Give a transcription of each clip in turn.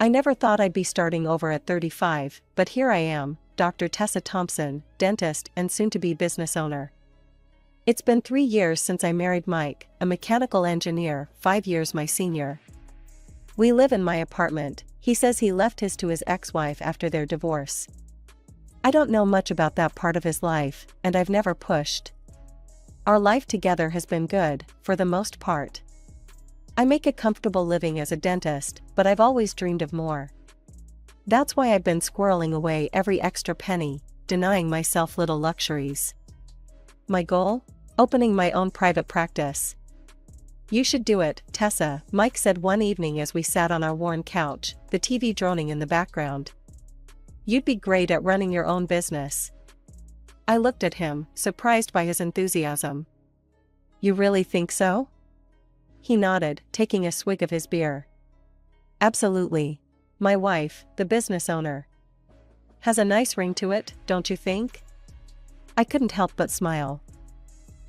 I never thought I'd be starting over at 35, but here I am, Dr. Tessa Thompson, dentist and soon-to-be business owner. It's been 3 years since I married Mike, a mechanical engineer, 5 years my senior. We live in my apartment. He says he left his to his ex-wife after their divorce. I don't know much about that part of his life, and I've never pushed. Our life together has been good, for the most part. I make a comfortable living as a dentist, but I've always dreamed of more. That's why I've been squirreling away every extra penny, denying myself little luxuries. My goal? Opening my own private practice. You should do it, Tessa, Mike said one evening as we sat on our worn couch, the TV droning in the background. You'd be great at running your own business. I looked at him, surprised by his enthusiasm. You really think so? He nodded, taking a swig of his beer. Absolutely. My wife, the business owner. Has a nice ring to it, don't you think? I couldn't help but smile.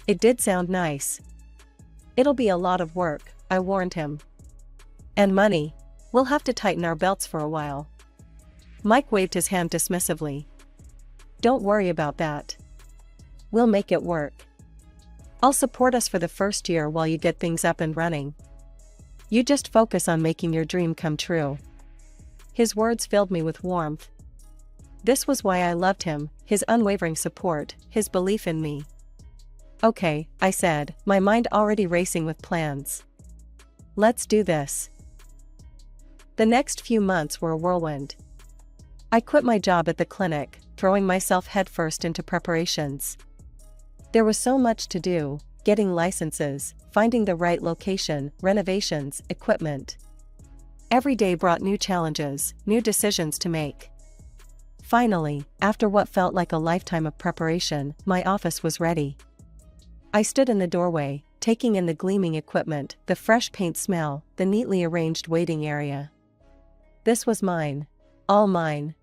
It did sound nice. It'll be a lot of work, I warned him. And money. We'll have to tighten our belts for a while. Mike waved his hand dismissively. Don't worry about that. We'll make it work. I'll support us for the first year while you get things up and running. You just focus on making your dream come true. His words filled me with warmth. This was why I loved him, his unwavering support, his belief in me. Okay, I said, my mind already racing with plans. Let's do this. The next few months were a whirlwind. I quit my job at the clinic, throwing myself headfirst into preparations. There was so much to do, getting licenses, finding the right location, renovations, equipment. Every day brought new challenges, new decisions to make. Finally, after what felt like a lifetime of preparation, my office was ready. I stood in the doorway, taking in the gleaming equipment, the fresh paint smell, the neatly arranged waiting area. This was mine. All mine.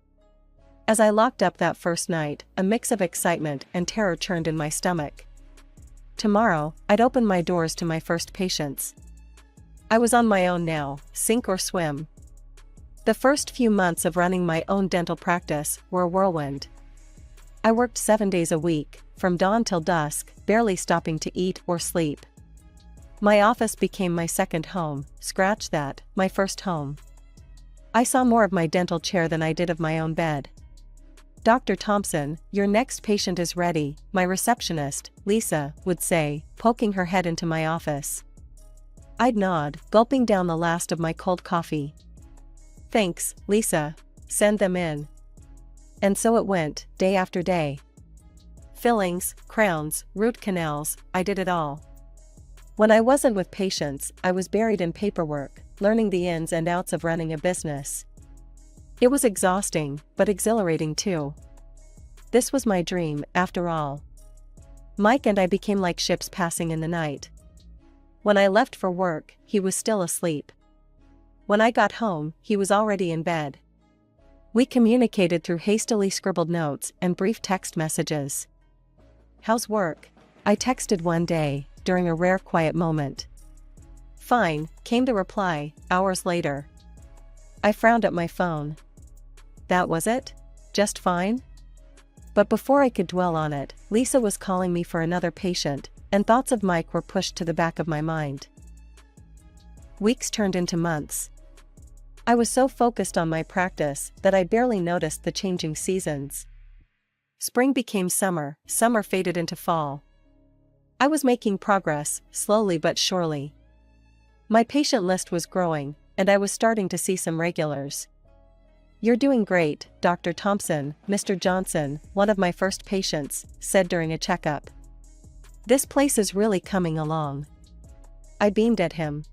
As I locked up that first night, a mix of excitement and terror churned in my stomach. Tomorrow, I'd open my doors to my first patients. I was on my own now, sink or swim. The first few months of running my own dental practice were a whirlwind. I worked 7 days a week, from dawn till dusk, barely stopping to eat or sleep. My office became my second home, scratch that, my first home. I saw more of my dental chair than I did of my own bed. Dr. Thompson, your next patient is ready, my receptionist, Lisa, would say, poking her head into my office. I'd nod, gulping down the last of my cold coffee. Thanks, Lisa. Send them in. And so it went, day after day. Fillings, crowns, root canals, I did it all. When I wasn't with patients, I was buried in paperwork, learning the ins and outs of running a business. It was exhausting, but exhilarating too. This was my dream, after all. Mike and I became like ships passing in the night. When I left for work, he was still asleep. When I got home, he was already in bed. We communicated through hastily scribbled notes and brief text messages. How's work? I texted one day, during a rare quiet moment. Fine, came the reply, hours later. I frowned at my phone. That was it? Just fine? But before I could dwell on it, Lisa was calling me for another patient, and thoughts of Mike were pushed to the back of my mind. Weeks turned into months. I was so focused on my practice that I barely noticed the changing seasons. Spring became summer, summer faded into fall. I was making progress, slowly but surely. My patient list was growing, and I was starting to see some regulars. You're doing great, Dr. Thompson, Mr. Johnson, one of my first patients, said during a checkup. This place is really coming along. I beamed at him.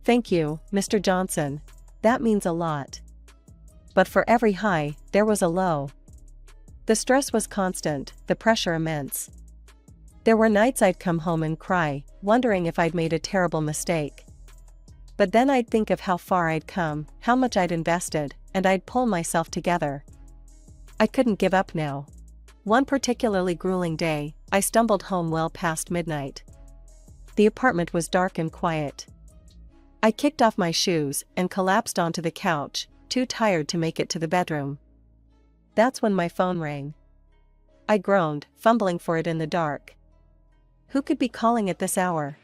Thank you, Mr. Johnson. That means a lot. But for every high, there was a low. The stress was constant, the pressure immense. There were nights I'd come home and cry, wondering if I'd made a terrible mistake. But then I'd think of how far I'd come, how much I'd invested, and I'd pull myself together. I couldn't give up now. One particularly grueling day, I stumbled home well past midnight. The apartment was dark and quiet. I kicked off my shoes and collapsed onto the couch, too tired to make it to the bedroom. That's when my phone rang. I groaned, fumbling for it in the dark. Who could be calling at this hour?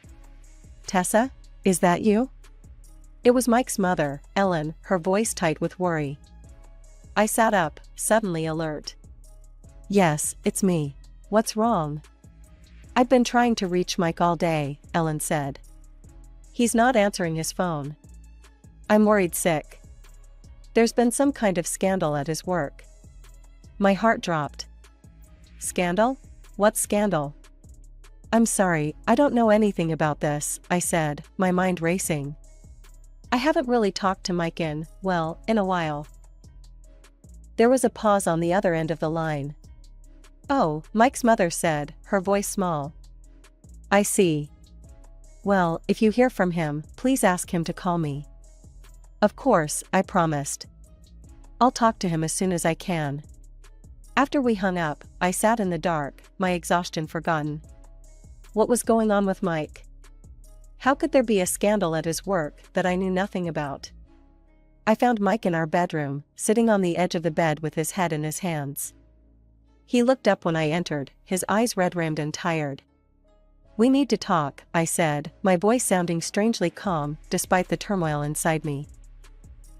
Tessa, is that you? It was Mike's mother, Ellen, her voice tight with worry. I sat up, suddenly alert. Yes, it's me. What's wrong? I've been trying to reach Mike all day, Ellen said. He's not answering his phone. I'm worried sick. There's been some kind of scandal at his work. My heart dropped. Scandal? What scandal? I'm sorry, I don't know anything about this, I said, my mind racing. I haven't really talked to Mike in a while. There was a pause on the other end of the line. Oh, Mike's mother said, her voice small. I see. Well, if you hear from him, please ask him to call me. Of course, I promised. I'll talk to him as soon as I can. After we hung up, I sat in the dark, my exhaustion forgotten. What was going on with Mike? How could there be a scandal at his work that I knew nothing about? I found Mike in our bedroom, sitting on the edge of the bed with his head in his hands. He looked up when I entered, his eyes red-rimmed and tired. We need to talk, I said, my voice sounding strangely calm, despite the turmoil inside me.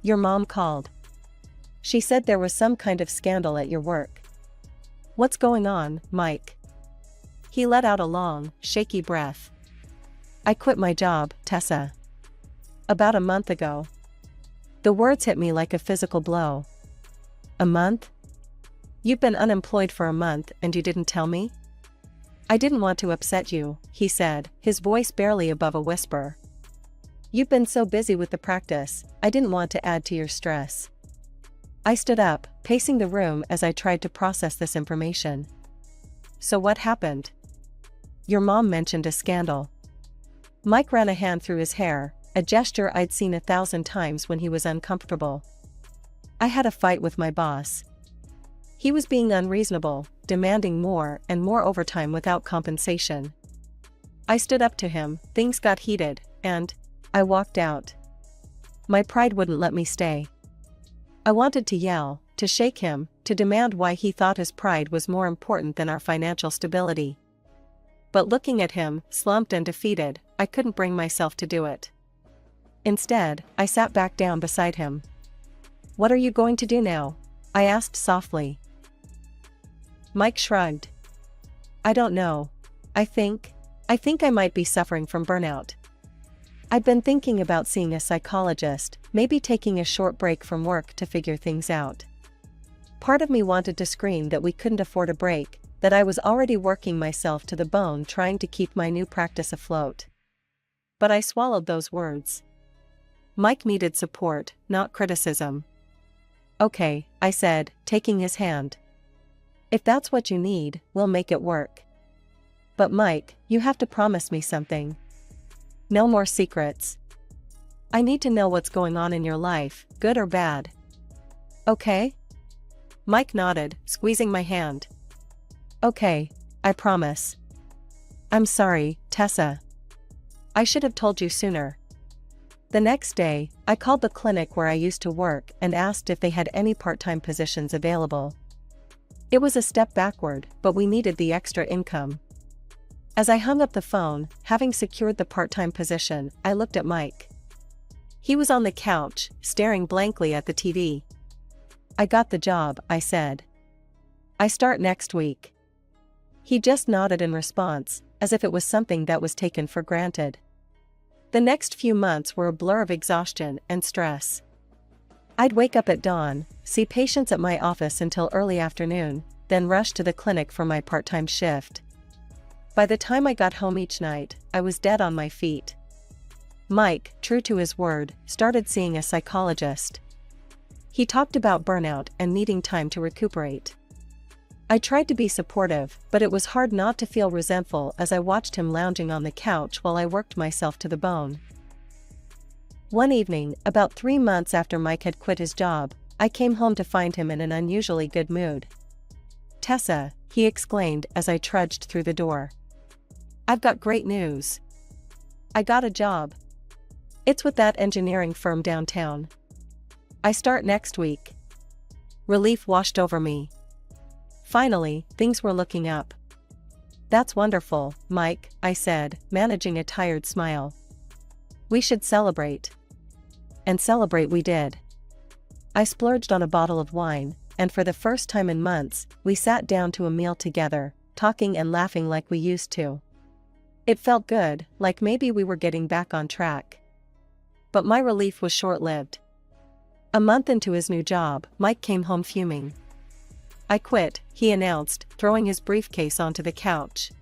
Your mom called. She said there was some kind of scandal at your work. What's going on, Mike? He let out a long, shaky breath. I quit my job, Tessa. About a month ago. The words hit me like a physical blow. A month? You've been unemployed for a month and you didn't tell me? I didn't want to upset you, he said, his voice barely above a whisper. You've been so busy with the practice, I didn't want to add to your stress. I stood up, pacing the room as I tried to process this information. So what happened? Your mom mentioned a scandal. Mike ran a hand through his hair, a gesture I'd seen 1,000 times when he was uncomfortable. I had a fight with my boss. He was being unreasonable, demanding more and more overtime without compensation. I stood up to him, things got heated, and I walked out. My pride wouldn't let me stay. I wanted to yell, to shake him, to demand why he thought his pride was more important than our financial stability. But looking at him, slumped and defeated, I couldn't bring myself to do it. Instead, I sat back down beside him. What are you going to do now? I asked softly. Mike shrugged. I don't know. I think I might be suffering from burnout. I've been thinking about seeing a psychologist, maybe taking a short break from work to figure things out. Part of me wanted to scream that we couldn't afford a break, that I was already working myself to the bone trying to keep my new practice afloat. But I swallowed those words. Mike needed support, not criticism. Okay, I said, taking his hand. If that's what you need, we'll make it work. But Mike, you have to promise me something. No more secrets. I need to know what's going on in your life, good or bad. Okay? Mike nodded, squeezing my hand. Okay, I promise. I'm sorry, Tessa. I should have told you sooner. The next day, I called the clinic where I used to work and asked if they had any part-time positions available. It was a step backward, but we needed the extra income. As I hung up the phone, having secured the part-time position, I looked at Mike. He was on the couch, staring blankly at the TV. I got the job, I said. I start next week. He just nodded in response, as if it was something that was taken for granted. The next few months were a blur of exhaustion and stress. I'd wake up at dawn, see patients at my office until early afternoon, then rush to the clinic for my part-time shift. By the time I got home each night, I was dead on my feet. Mike, true to his word, started seeing a psychologist. He talked about burnout and needing time to recuperate. I tried to be supportive, but it was hard not to feel resentful as I watched him lounging on the couch while I worked myself to the bone. One evening, about 3 months after Mike had quit his job, I came home to find him in an unusually good mood. Tessa, he exclaimed as I trudged through the door. I've got great news. I got a job. It's with that engineering firm downtown. I start next week. Relief washed over me. Finally, things were looking up. That's wonderful, Mike, I said, managing a tired smile. We should celebrate. And celebrate we did. I splurged on a bottle of wine, and for the first time in months, we sat down to a meal together, talking and laughing like we used to. It felt good, like maybe we were getting back on track. But my relief was short-lived. A month into his new job, Mike came home fuming. I quit, he announced, throwing his briefcase onto the couch.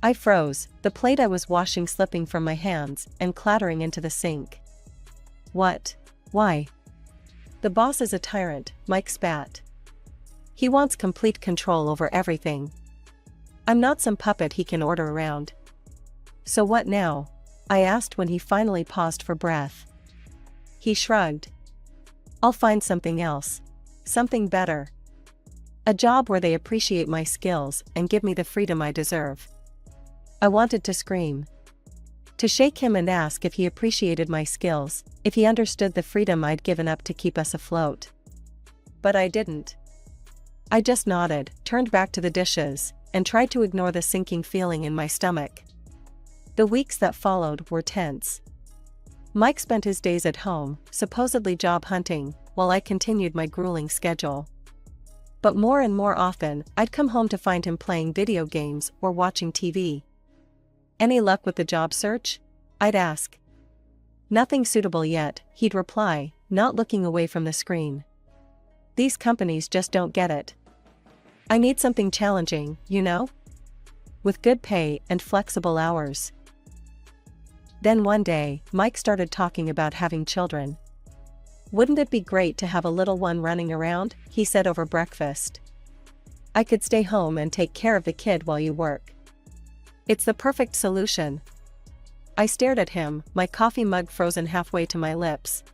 I froze, the plate I was washing slipping from my hands and clattering into the sink. What? Why? The boss is a tyrant, Mike spat. He wants complete control over everything. I'm not some puppet he can order around. So what now? I asked when he finally paused for breath. He shrugged. I'll find something else. Something better. A job where they appreciate my skills and give me the freedom I deserve. I wanted to scream. To shake him and ask if he appreciated my skills, if he understood the freedom I'd given up to keep us afloat. But I didn't. I just nodded, turned back to the dishes, and tried to ignore the sinking feeling in my stomach. The weeks that followed were tense. Mike spent his days at home, supposedly job hunting, while I continued my grueling schedule. But more and more often, I'd come home to find him playing video games or watching TV. Any luck with the job search? I'd ask. Nothing suitable yet, he'd reply, not looking away from the screen. These companies just don't get it. I need something challenging, you know? With good pay and flexible hours. Then one day, Mike started talking about having children. Wouldn't it be great to have a little one running around? He said over breakfast. I could stay home and take care of the kid while you work. It's the perfect solution. I stared at him, my coffee mug frozen halfway to my lips.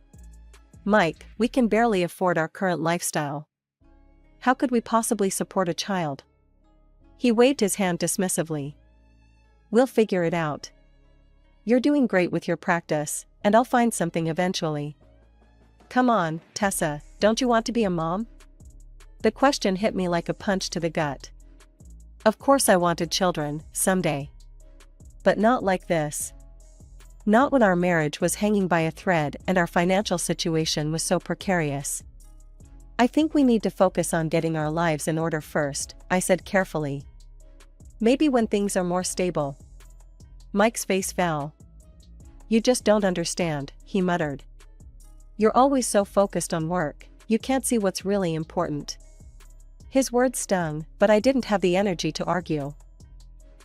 Mike, we can barely afford our current lifestyle. How could we possibly support a child? He waved his hand dismissively. We'll figure it out. You're doing great with your practice, and I'll find something eventually. Come on, Tessa, don't you want to be a mom? The question hit me like a punch to the gut. Of course I wanted children, someday. But not like this. Not when our marriage was hanging by a thread and our financial situation was so precarious. I think we need to focus on getting our lives in order first, I said carefully. Maybe when things are more stable. Mike's face fell. You just don't understand, he muttered. You're always so focused on work, you can't see what's really important. His words stung, but I didn't have the energy to argue.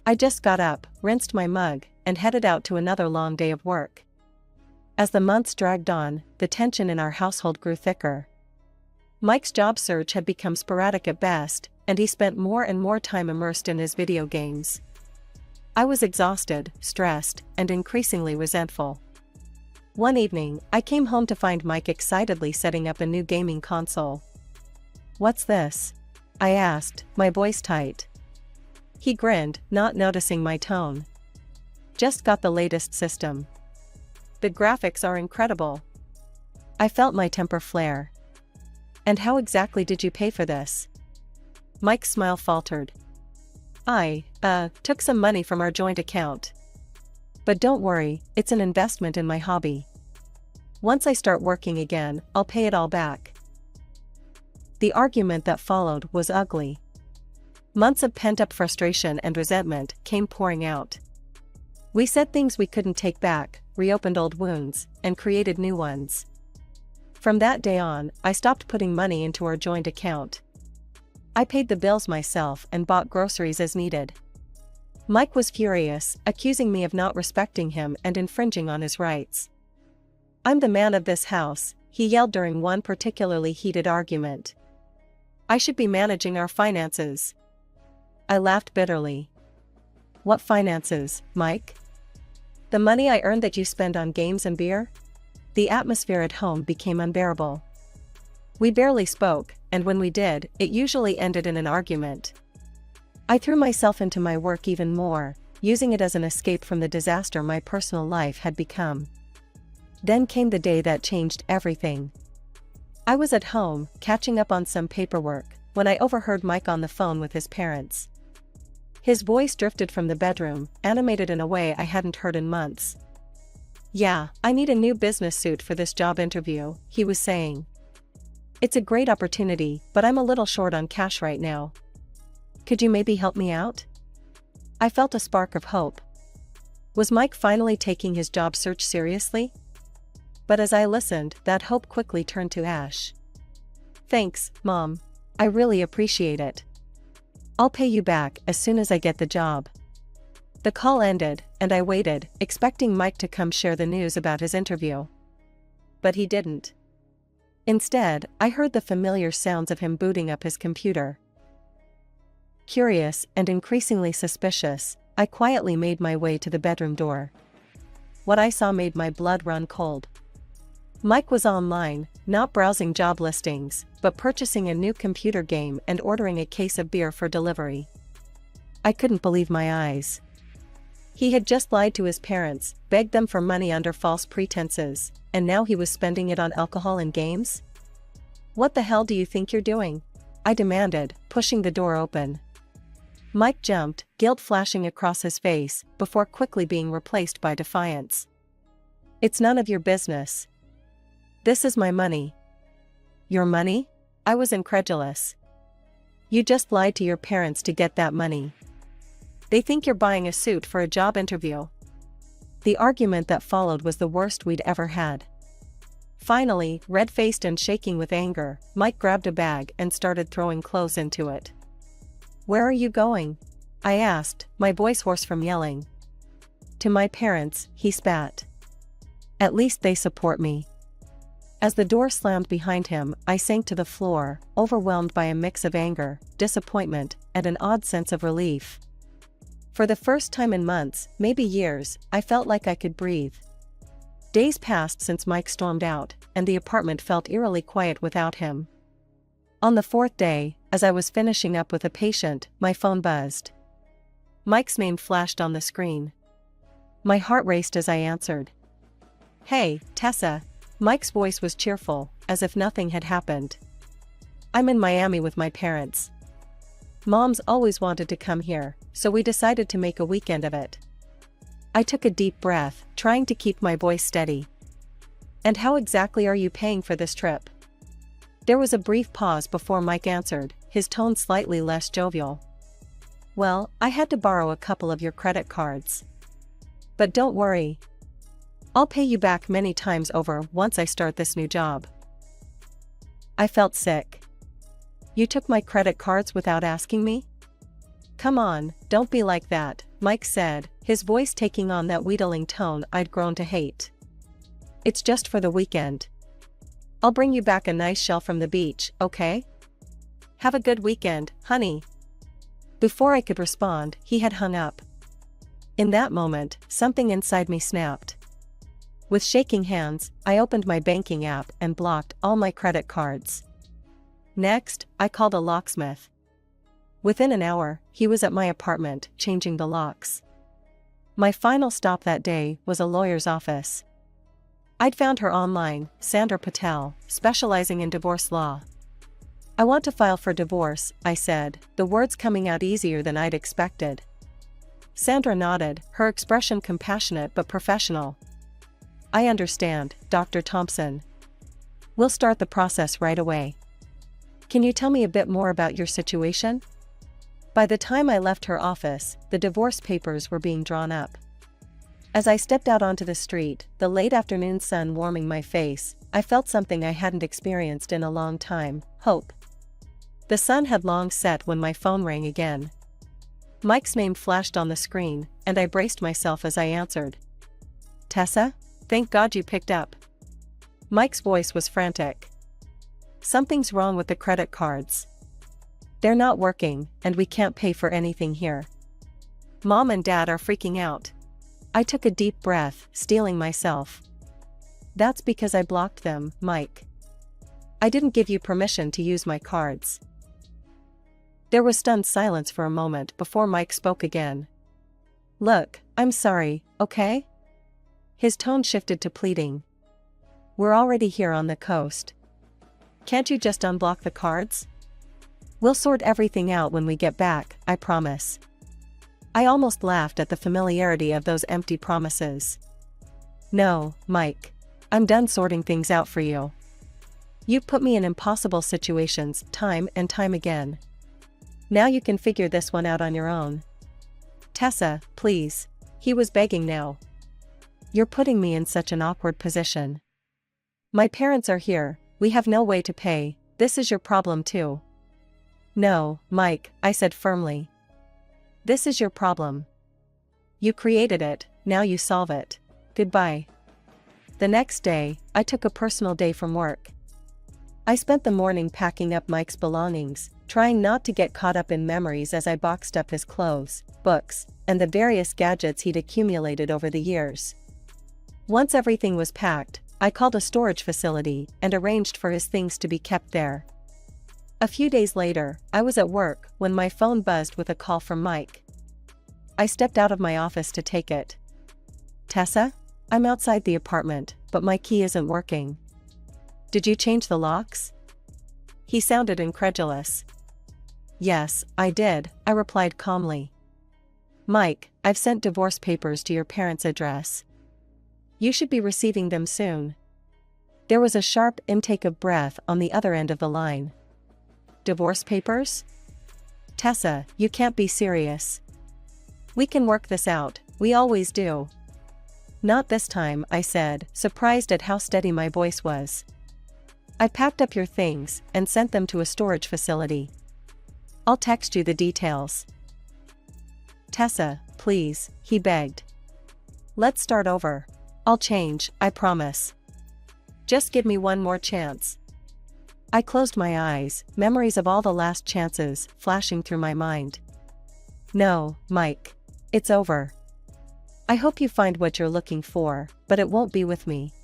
I just got up, rinsed my mug, and headed out to another long day of work. As the months dragged on, the tension in our household grew thicker. Mike's job search had become sporadic at best, and he spent more and more time immersed in his video games. I was exhausted, stressed, and increasingly resentful. One evening, I came home to find Mike excitedly setting up a new gaming console. What's this? I asked, my voice tight. He grinned, not noticing my tone. Just got the latest system. The graphics are incredible. I felt my temper flare. And how exactly did you pay for this? Mike's smile faltered. I took some money from our joint account. But don't worry, it's an investment in my hobby. Once I start working again, I'll pay it all back. The argument that followed was ugly. Months of pent-up frustration and resentment came pouring out. We said things we couldn't take back, reopened old wounds, and created new ones. From that day on, I stopped putting money into our joint account. I paid the bills myself and bought groceries as needed. Mike was furious, accusing me of not respecting him and infringing on his rights. I'm the man of this house, he yelled during one particularly heated argument. I should be managing our finances. I laughed bitterly. What finances, Mike? The money I earned that you spend on games and beer? The atmosphere at home became unbearable. We barely spoke, and when we did, it usually ended in an argument. I threw myself into my work even more, using it as an escape from the disaster my personal life had become. Then came the day that changed everything. I was at home, catching up on some paperwork, when I overheard Mike on the phone with his parents. His voice drifted from the bedroom, animated in a way I hadn't heard in months. "Yeah, I need a new business suit for this job interview," he was saying. "It's a great opportunity, but I'm a little short on cash right now. Could you maybe help me out?" I felt a spark of hope. Was Mike finally taking his job search seriously? But as I listened, that hope quickly turned to ash. "Thanks, Mom. I really appreciate it. I'll pay you back as soon as I get the job." The call ended, and I waited, expecting Mike to come share the news about his interview. But he didn't. Instead, I heard the familiar sounds of him booting up his computer. Curious and increasingly suspicious, I quietly made my way to the bedroom door. What I saw made my blood run cold. Mike was online, not browsing job listings, but purchasing a new computer game and ordering a case of beer for delivery. I couldn't believe my eyes. He had just lied to his parents, begged them for money under false pretenses, and now he was spending it on alcohol and games? "What the hell do you think you're doing?" I demanded, pushing the door open. Mike jumped, guilt flashing across his face, before quickly being replaced by defiance. "It's none of your business. This is my money." "Your money?" I was incredulous. "You just lied to your parents to get that money. They think you're buying a suit for a job interview." The argument that followed was the worst we'd ever had. Finally, red-faced and shaking with anger, Mike grabbed a bag and started throwing clothes into it. "Where are you going?" I asked, my voice hoarse from yelling. "To my parents," he spat. "At least they support me." As the door slammed behind him, I sank to the floor, overwhelmed by a mix of anger, disappointment, and an odd sense of relief. For the first time in months, maybe years, I felt like I could breathe. Days passed since Mike stormed out, and the apartment felt eerily quiet without him. On the fourth day, as I was finishing up with a patient, my phone buzzed. Mike's name flashed on the screen. My heart raced as I answered. "Hey, Tessa." Mike's voice was cheerful, as if nothing had happened. "I'm in Miami with my parents. Mom's always wanted to come here, so we decided to make a weekend of it." I took a deep breath, trying to keep my voice steady. "And how exactly are you paying for this trip?" There was a brief pause before Mike answered, his tone slightly less jovial. "Well, I had to borrow a couple of your credit cards. But don't worry. I'll pay you back many times over once I start this new job." I felt sick. "You took my credit cards without asking me?" "Come on, don't be like that," Mike said, his voice taking on that wheedling tone I'd grown to hate. "It's just for the weekend. I'll bring you back a nice shell from the beach, okay? Have a good weekend, honey." Before I could respond, he had hung up. In that moment, something inside me snapped. With shaking hands, I opened my banking app and blocked all my credit cards. Next, I called a locksmith. Within an hour, he was at my apartment, changing the locks. My final stop that day was a lawyer's office. I'd found her online, Sandra Patel, specializing in divorce law. "I want to file for divorce," I said, the words coming out easier than I'd expected. Sandra nodded, her expression compassionate but professional. "I understand, Dr. Thompson. We'll start the process right away. Can you tell me a bit more about your situation?" By the time I left her office, the divorce papers were being drawn up. As I stepped out onto the street, the late afternoon sun warming my face, I felt something I hadn't experienced in a long time: hope. The sun had long set when my phone rang again. Mike's name flashed on the screen, and I braced myself as I answered. "Tessa? Thank God you picked up." Mike's voice was frantic. "Something's wrong with the credit cards. They're not working, and we can't pay for anything here. Mom and Dad are freaking out." I took a deep breath, steeling myself. "That's because I blocked them, Mike. I didn't give you permission to use my cards." There was stunned silence for a moment before Mike spoke again. "Look, I'm sorry, okay?" His tone shifted to pleading. We're already here on the coast. Can't you just unblock the cards? We'll sort everything out when we get back, I promise. I almost laughed at the familiarity of those empty promises. No, Mike. I'm done sorting things out for you. You've put me in impossible situations time and time again. Now you can figure this one out on your own. Tessa, please. He was begging now. You're putting me in such an awkward position. My parents are here, we have no way to pay, this is your problem too. No, Mike, I said firmly. This is your problem. You created it, now you solve it. Goodbye. The next day, I took a personal day from work. I spent the morning packing up Mike's belongings, trying not to get caught up in memories as I boxed up his clothes, books, and the various gadgets he'd accumulated over the years. Once everything was packed, I called a storage facility and arranged for his things to be kept there. A few days later, I was at work when my phone buzzed with a call from Mike. I stepped out of my office to take it. Tessa? I'm outside the apartment, but my key isn't working. Did you change the locks? He sounded incredulous. Yes, I did, I replied calmly. Mike, I've sent divorce papers to your parents' address. You should be receiving them soon. There was a sharp intake of breath on the other end of the line. Divorce papers? Tessa, you can't be serious. We can work this out, we always do. Not this time, I said, surprised at how steady my voice was. I packed up your things and sent them to a storage facility. I'll text you the details. Tessa, please, he begged. Let's start over. I'll change, I promise. Just give me one more chance. I closed my eyes, memories of all the last chances flashing through my mind. No, Mike. It's over. I hope you find what you're looking for, but it won't be with me.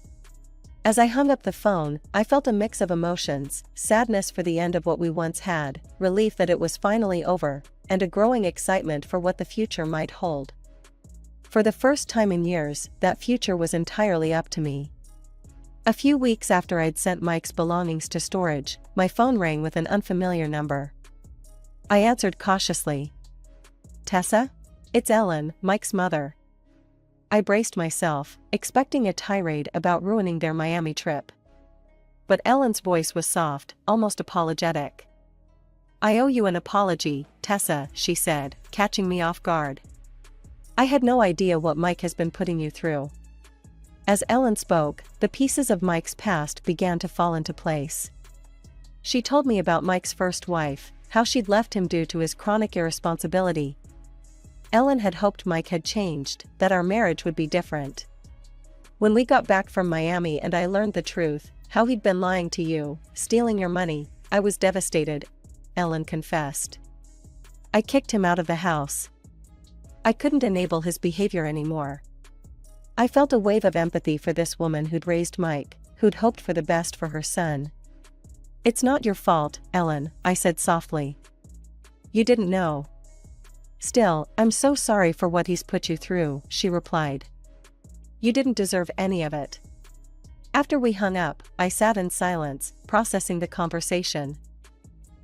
As I hung up the phone, I felt a mix of emotions, sadness for the end of what we once had, relief that it was finally over, and a growing excitement for what the future might hold. For the first time in years, that future was entirely up to me. A few weeks after I'd sent Mike's belongings to storage, my phone rang with an unfamiliar number. I answered cautiously. Tessa? It's Ellen, Mike's mother. I braced myself, expecting a tirade about ruining their Miami trip. But Ellen's voice was soft, almost apologetic. I owe you an apology, Tessa, she said, catching me off guard. I had no idea what Mike has been putting you through. As Ellen spoke, the pieces of Mike's past began to fall into place. She told me about Mike's first wife, how she'd left him due to his chronic irresponsibility. Ellen had hoped Mike had changed, that our marriage would be different. When we got back from Miami and I learned the truth, how he'd been lying to you, stealing your money, I was devastated, Ellen confessed. I kicked him out of the house. I couldn't enable his behavior anymore. I felt a wave of empathy for this woman who'd raised Mike, who'd hoped for the best for her son. It's not your fault, Ellen, I said softly. You didn't know. Still, I'm so sorry for what he's put you through, she replied. You didn't deserve any of it. After we hung up, I sat in silence, processing the conversation.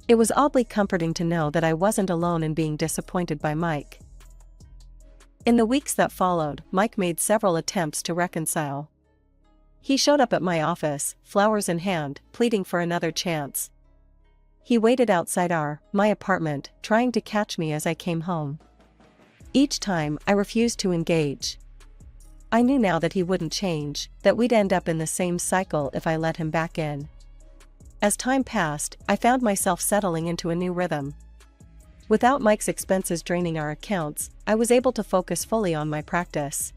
It was oddly comforting to know that I wasn't alone in being disappointed by Mike. In the weeks that followed, Mike made several attempts to reconcile. He showed up at my office, flowers in hand, pleading for another chance. He waited outside my apartment, trying to catch me as I came home. Each time, I refused to engage. I knew now that he wouldn't change, that we'd end up in the same cycle if I let him back in. As time passed, I found myself settling into a new rhythm. Without Mike's expenses draining our accounts, I was able to focus fully on my practice.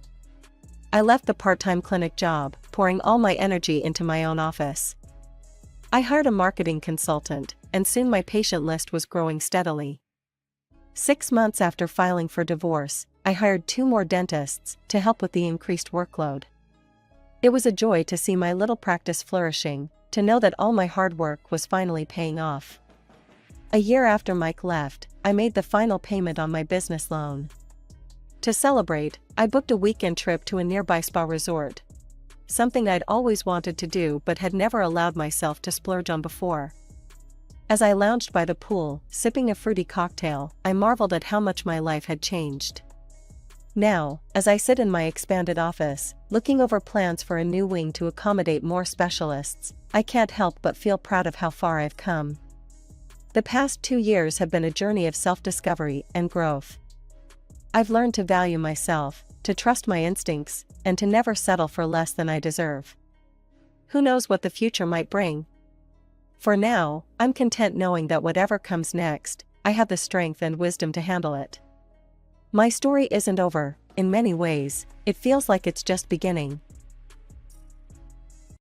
I left the part-time clinic job, pouring all my energy into my own office. I hired a marketing consultant, and soon my patient list was growing steadily. 6 months after filing for divorce, I hired 2 more dentists to help with the increased workload. It was a joy to see my little practice flourishing, to know that all my hard work was finally paying off. A year after Mike left, I made the final payment on my business loan. To celebrate, I booked a weekend trip to a nearby spa resort. something I'd always wanted to do but had never allowed myself to splurge on before. As I lounged by the pool, sipping a fruity cocktail, I marveled at how much my life had changed. Now, as I sit in my expanded office, looking over plans for a new wing to accommodate more specialists, I can't help but feel proud of how far I've come. The past 2 years have been a journey of self-discovery and growth. I've learned to value myself, to trust my instincts, and to never settle for less than I deserve. Who knows what the future might bring? For now, I'm content knowing that whatever comes next, I have the strength and wisdom to handle it. My story isn't over. In many ways, it feels like it's just beginning,